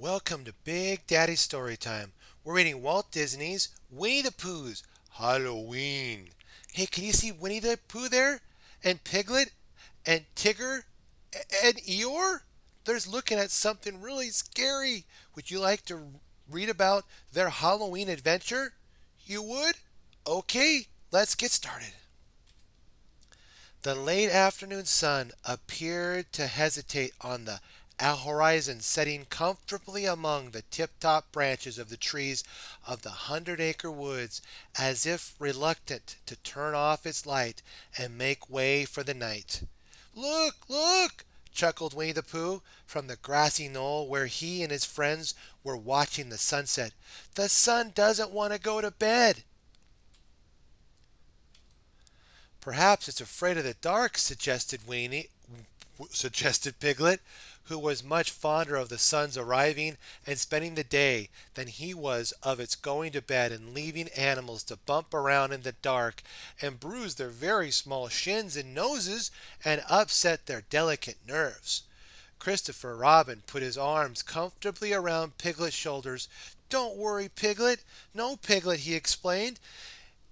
Welcome to Big Daddy Storytime. We're reading Walt Disney's Winnie the Pooh's Halloween. Hey, can you see Winnie the Pooh there? And Piglet? And Tigger? And Eeyore? They're looking at something really scary. Would you like to read about their Halloween adventure? You would? Okay, let's get started. The late afternoon sun appeared to hesitate on the horizon, setting comfortably among the tip-top branches of the trees of the 100-acre woods, as if reluctant to turn off its light and make way for the night. "Look, look!" chuckled Winnie the Pooh from the grassy knoll where he and his friends were watching the sunset. "The sun doesn't want to go to bed." "Perhaps it's afraid of the dark," suggested Piglet, who was much fonder of the sun's arriving and spending the day than he was of its going to bed and leaving animals to bump around in the dark and bruise their very small shins and noses and upset their delicate nerves. Christopher Robin put his arms comfortably around Piglet's shoulders. "Don't worry, Piglet. No, Piglet," he explained.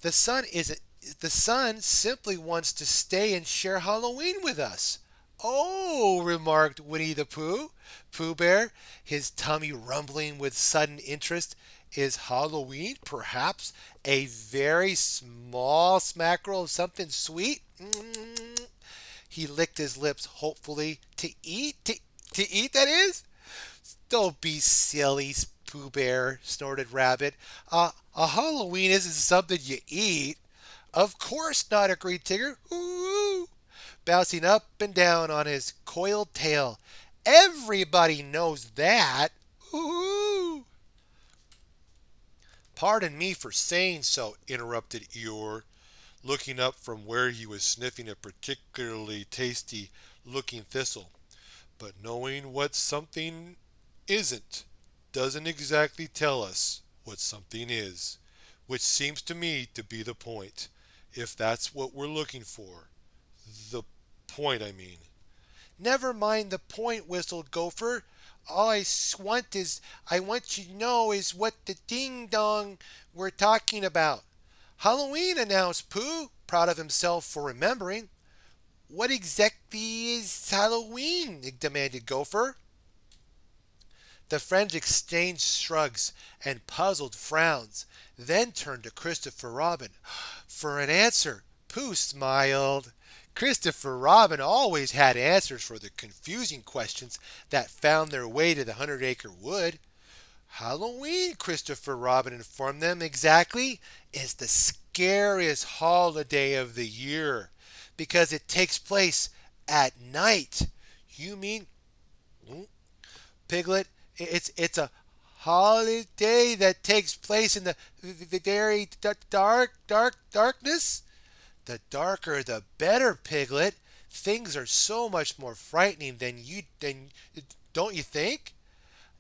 The sun isn't the sun simply wants to stay and share Halloween with us." "Oh," remarked Winnie the Pooh Bear, his tummy rumbling with sudden interest. "Is Halloween perhaps a very small smackerel of something sweet?" He licked his lips hopefully. "To eat? To eat, that is?" "Don't be silly, Pooh Bear," snorted Rabbit. A Halloween isn't something you eat." "Of course not," agreed Tigger, "Ooh," bouncing up and down on his coiled tail. "Everybody knows that. Ooh." "Pardon me for saying so," interrupted Eeyore, looking up from where he was sniffing a particularly tasty looking thistle. "But knowing what something isn't doesn't exactly tell us what something is, which seems to me to be the point, if that's what we're looking for. The point, I mean." "Never mind the point," whistled Gopher. "All I want you to know is what the ding dong we're talking about." "Halloween," announced Pooh, proud of himself for remembering. "What exactly is Halloween?" demanded Gopher. The friends exchanged shrugs and puzzled frowns, then turned to Christopher Robin. For an answer, Pooh smiled. Christopher Robin always had answers for the confusing questions that found their way to the 100-acre wood. "Halloween," Christopher Robin informed them, "exactly is the scariest holiday of the year because it takes place at night." "You mean," Piglet, it's a holiday that takes place in the very darkness?" "The darker the better, Piglet. Things are so much more frightening than don't you think?"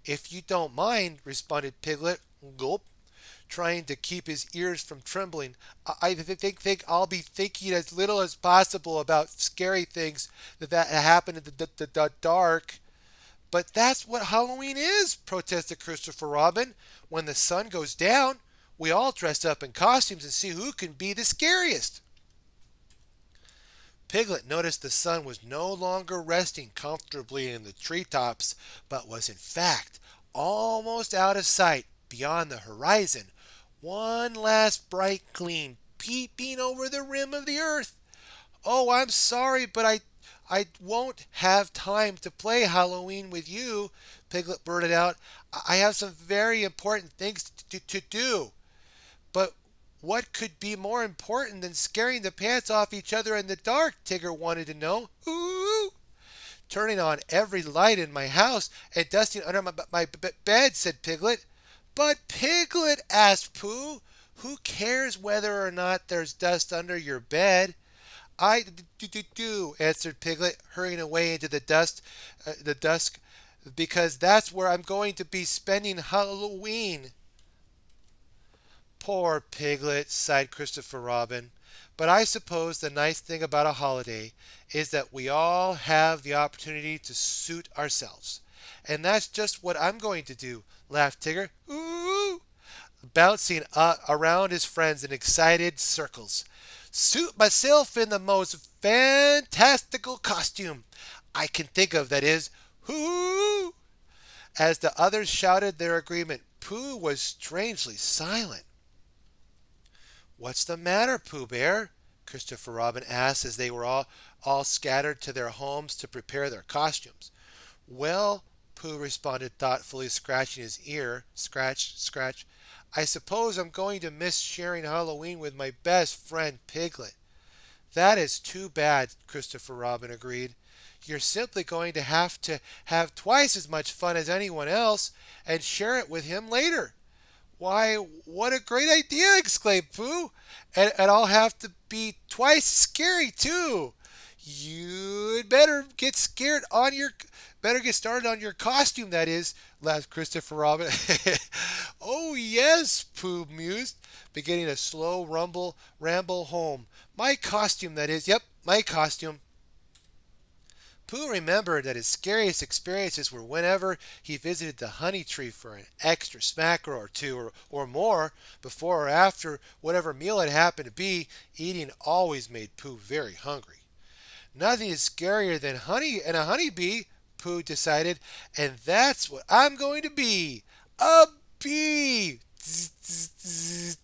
"If you don't mind," responded Piglet, gulp, trying to keep his ears from trembling. "I think I'll be thinking as little as possible about scary things that happen in the dark." "But that's what Halloween is," protested Christopher Robin. "When the sun goes down, we all dress up in costumes and see who can be the scariest." Piglet noticed the sun was no longer resting comfortably in the treetops, but was in fact almost out of sight beyond the horizon, one last bright gleam peeping over the rim of the earth. "Oh, I'm sorry, but I won't have time to play Halloween with you," Piglet blurted out. "I have some very important things to do." "But what could be more important than scaring the pants off each other in the dark?" Tigger wanted to know. "Ooh." "Turning on every light in my house and dusting under my bed," said Piglet. "But Piglet," asked Pooh, "who cares whether or not there's dust under your bed?" "I do," answered Piglet, hurrying away into the dusk, "because that's where I'm going to be spending Halloween." "Poor Piglet," sighed Christopher Robin. "But I suppose the nice thing about a holiday is that we all have the opportunity to suit ourselves. And that's just what I'm going to do, laughed Tigger. Ooh! Bouncing around his friends in excited circles. Suit myself in the most fantastical costume I can think of, that is. Hoo! As the others shouted their agreement, Pooh was strangely silent. What's the matter, Pooh Bear? Christopher Robin asked as they were all scattered to their homes to prepare their costumes. Well, Pooh responded thoughtfully, scratching his ear. Scratch, scratch. I suppose I'm going to miss sharing Halloween with my best friend Piglet. That is too bad, Christopher Robin agreed. You're simply going to have twice as much fun as anyone else and share it with him later. Why, what a great idea! Exclaimed Pooh. And I'll have to be twice scary too. You'd better get started on your costume, that is, laughed Christopher Robin. Oh yes, Pooh mused, beginning a slow ramble home. My costume, that is, yep, my costume. Pooh remembered that his scariest experiences were whenever he visited the honey tree for an extra smacker or two or more before or after whatever meal it happened to be. Eating always made Pooh very hungry. Nothing is scarier than honey and a honeybee, Pooh decided, and that's what I'm going to be. A bee! Zzz, zzz, zzz.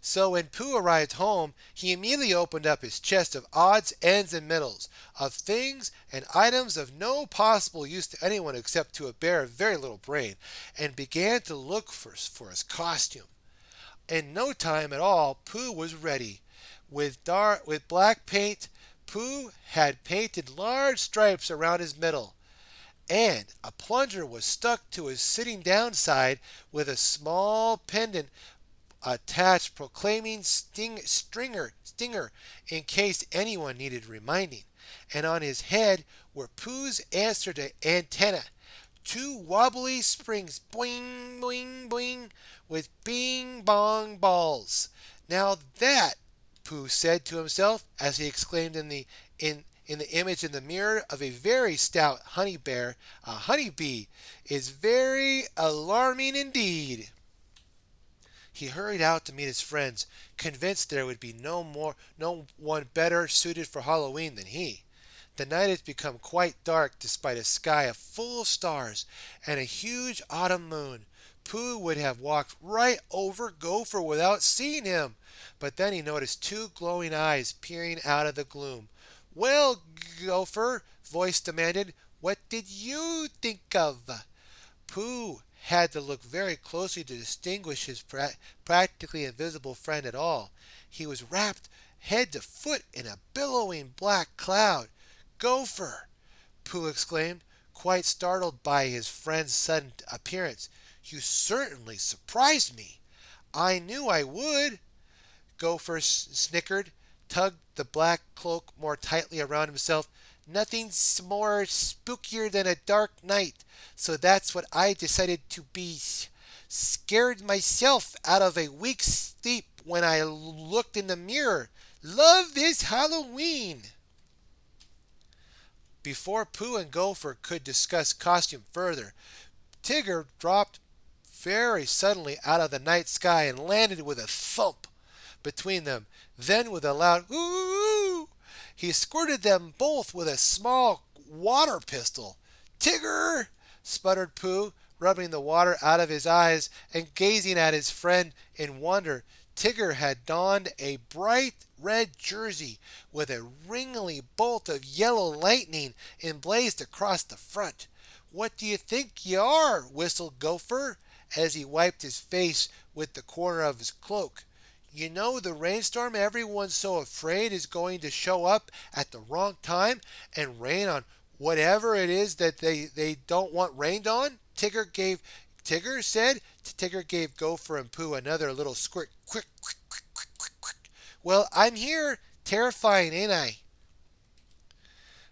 So when Pooh arrived home, he immediately opened up his chest of odds, ends, and middles, of things and items of no possible use to anyone except to a bear of very little brain, and began to look for his costume. In no time at all, Pooh was ready. With black paint, Pooh had painted large stripes around his middle, and a plunger was stuck to his sitting down side with a small pendant attached proclaiming stinger in case anyone needed reminding. And on his head were Pooh's answer to antenna, two wobbly springs, boing, boing, boing, with bing bong balls. Now that, Pooh said to himself as he exclaimed in the image in the mirror of a very stout honey bear, a honeybee, is very alarming indeed. He hurried out to meet his friends, convinced there would be no one better suited for Halloween than he. The night had become quite dark despite a sky full of stars and a huge autumn moon. Pooh would have walked right over Gopher without seeing him, but then he noticed two glowing eyes peering out of the gloom. Well, Gopher, voice demanded, what did you think of? Pooh had to look very closely to distinguish his practically invisible friend at all. He was wrapped head to foot in a billowing black cloud. Gopher! Pooh exclaimed, quite startled by his friend's sudden appearance. You certainly surprised me. I knew I would. Gopher snickered, tugged the black cloak more tightly around himself. Nothing's more spookier than a dark night, so that's what I decided to be. Scared myself out of a week's sleep when I looked in the mirror. Love this Halloween! Before Pooh and Gopher could discuss costume further, Tigger dropped very suddenly out of the night sky and landed with a thump between them. Then with a loud "Ooh!" he squirted them both with a small water pistol. Tigger! Sputtered Pooh, rubbing the water out of his eyes and gazing at his friend in wonder. Tigger had donned a bright red jersey with a ringly bolt of yellow lightning emblazoned across the front. What do you think you are? Whistled Gopher as he wiped his face with the corner of his cloak. You know the rainstorm everyone's so afraid is going to show up at the wrong time and rain on whatever it is that they don't want rained on? Tigger gave Gopher and Pooh another little squirt. Quick, quick, quick, quick, quick, quick. Well, I'm here. Terrifying, ain't I?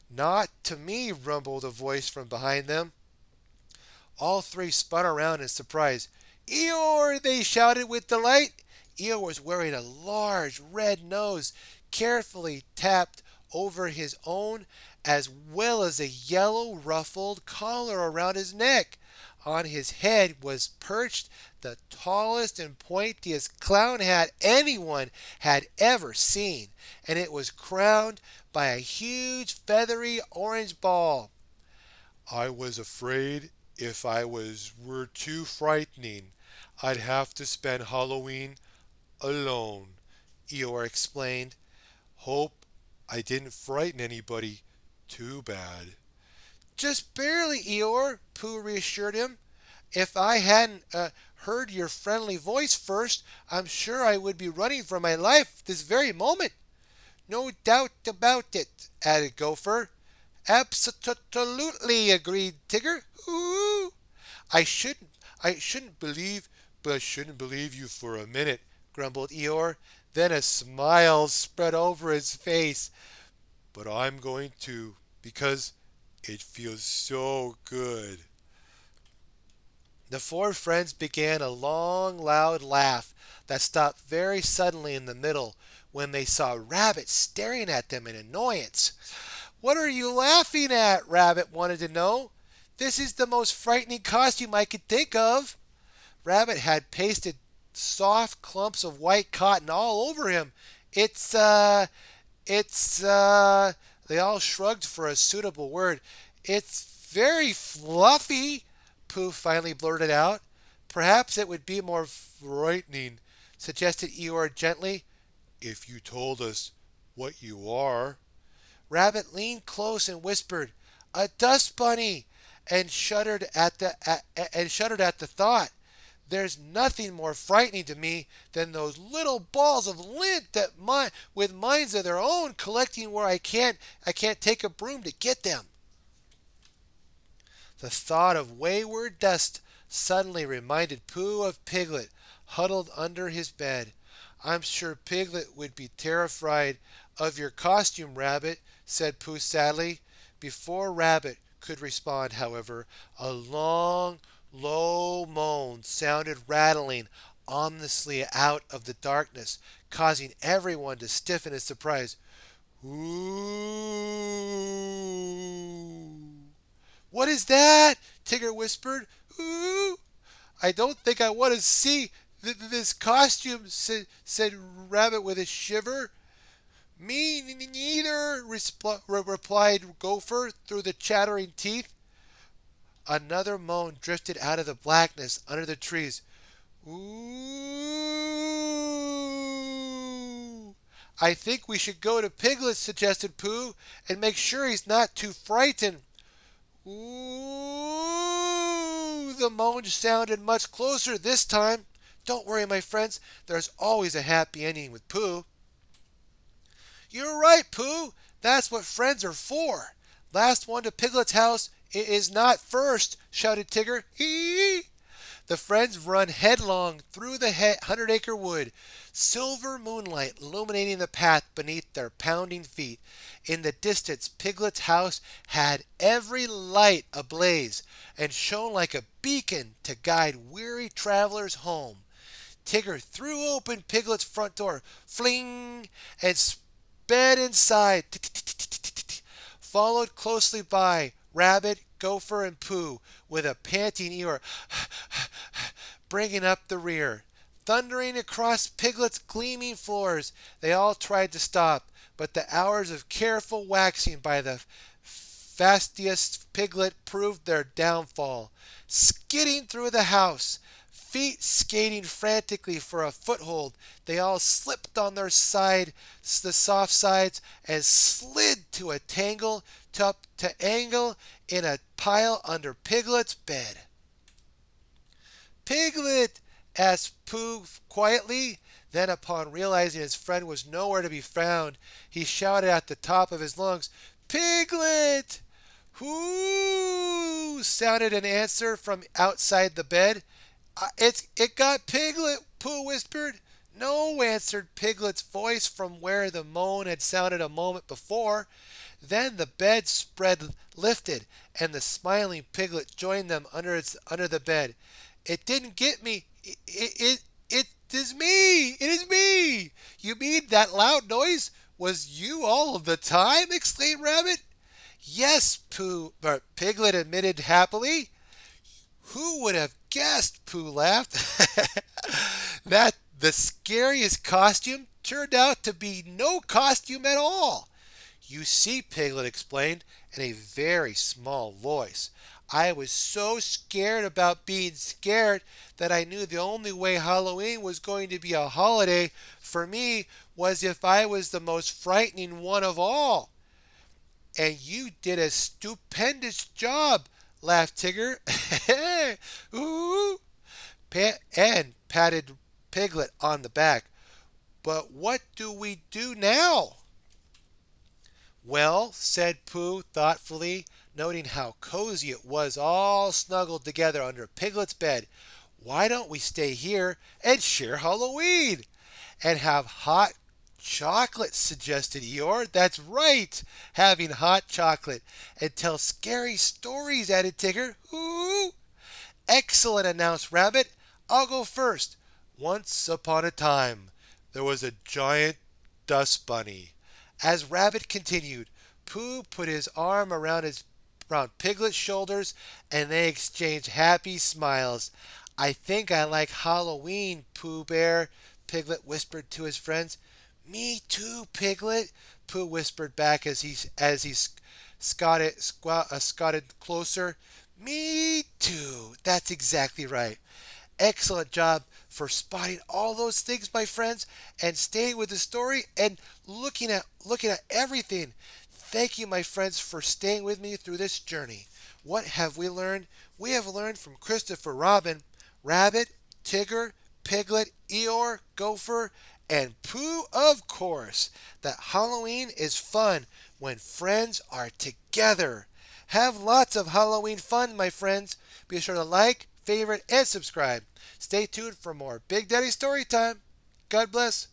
Not to me, rumbled a voice from behind them. All three spun around in surprise. Eeyore! They shouted with delight. Eeyore was wearing a large red nose, carefully tapped over his own, as well as a yellow ruffled collar around his neck. On his head was perched the tallest and pointiest clown hat anyone had ever seen, and it was crowned by a huge feathery orange ball. I was afraid if I were too frightening, I'd have to spend Halloween alone, Eeyore explained. Hope I didn't frighten anybody too bad. Just barely, Eeyore, Pooh reassured him. If I hadn't heard your friendly voice first, I'm sure I would be running for my life this very moment. No doubt about it, added Gopher. Absolutely, agreed Tigger. Ooh. I shouldn't I shouldn't believe But I shouldn't believe you for a minute. grumbled Eeyore. Then a smile spread over his face. But I'm going to because it feels so good. The four friends began a long, loud laugh that stopped very suddenly in the middle when they saw Rabbit staring at them in annoyance. What are you laughing at? Rabbit wanted to know. This is the most frightening costume I could think of. Rabbit had pasted soft clumps of white cotton all over him. It's, uh, it's. They all shrugged for a suitable word. It's very fluffy, Pooh finally blurted out. Perhaps it would be more Frightening suggested Eeyore gently. if you told us what you are. Rabbit leaned close and whispered, "A dust bunny," and shuddered at the thought. There's nothing more frightening to me than those little balls of lint with minds of their own collecting where I can't take a broom to get them. The thought of wayward dust suddenly reminded Pooh of Piglet huddled under his bed. I'm sure Piglet would be terrified of your costume, Rabbit, said Pooh sadly. Before Rabbit could respond, however, a long, low moan sounded rattling ominously out of the darkness, causing everyone to stiffen in surprise. Ooh! What is that? Tigger whispered. Ooh! I don't think I want to see this costume, said Rabbit with a shiver. Me neither, replied Gopher through the chattering teeth. Another moan drifted out of the blackness under the trees. Ooh! I think we should go to Piglet, suggested Pooh, and make sure he's not too frightened. Ooh! The moan sounded much closer this time. Don't worry, my friends. There's always a happy ending with Pooh. You're right, Pooh. That's what friends are for. Last one to Piglet's house is not first, shouted Tigger. Hee! The friends run headlong through the 100-acre wood, silver moonlight illuminating the path beneath their pounding feet. In the distance, Piglet's house had every light ablaze and shone like a beacon to guide weary travelers home. Tigger threw open Piglet's front door, fling, and sped inside, followed closely by Rabbit, Gopher, and Pooh, with a panting Eeyore bringing up the rear. Thundering across Piglet's gleaming floors, they all tried to stop, but the hours of careful waxing by the fastidious Piglet proved their downfall. Skidding through the house, feet skating frantically for a foothold, they all slipped on the soft sides, and slid to angle in a pile under Piglet's bed. Piglet! Asked Pooh quietly. Then, upon realizing his friend was nowhere to be found, he shouted at the top of his lungs, Piglet! Whoo! Sounded an answer from outside the bed. It got Piglet, Pooh whispered. No, answered Piglet's voice from where the moan had sounded a moment before. Then the bed spread lifted, and the smiling Piglet joined them under the bed. It didn't get me. It is me. It is me. You mean that loud noise Was you all of the time? Exclaimed Rabbit. Yes, Pooh, but Piglet admitted happily. Who would have guessed? Pooh laughed. That the scariest costume turned out to be no costume at all. You see, Piglet explained in a very small voice, I was so scared about being scared that I knew the only way Halloween was going to be a holiday for me was if I was the most frightening one of all. And you did a stupendous job, laughed Tigger. Ooh, and patted Piglet on the back. But what do we do now? Well, said Pooh thoughtfully, noting how cozy it was all snuggled together under Piglet's bed, why don't we stay here and share Halloween? And have hot chocolate, suggested Eeyore. That's right, having hot chocolate. And tell scary stories, added Tigger. Ooh! Excellent, announced Rabbit. I'll go first. Once upon a time, there was a giant dust bunny. As Rabbit continued, Pooh put his arm around Piglet's shoulders and they exchanged happy smiles. I think I like Halloween, Pooh Bear, Piglet whispered to his friends. Me too, Piglet, Pooh whispered back as he scotted closer. Me too. That's exactly right. Excellent job for spotting all those things, my friends, and staying with the story and looking at everything. Thank you, my friends, for staying with me through this journey. What have we learned? We have learned from Christopher Robin, Rabbit, Tigger, Piglet, Eeyore, Gopher, and Pooh, of course, that Halloween is fun when friends are together. Have lots of Halloween fun, my friends. Be sure to like, favorite, and subscribe. Stay tuned for more Big Daddy Story Time. God bless.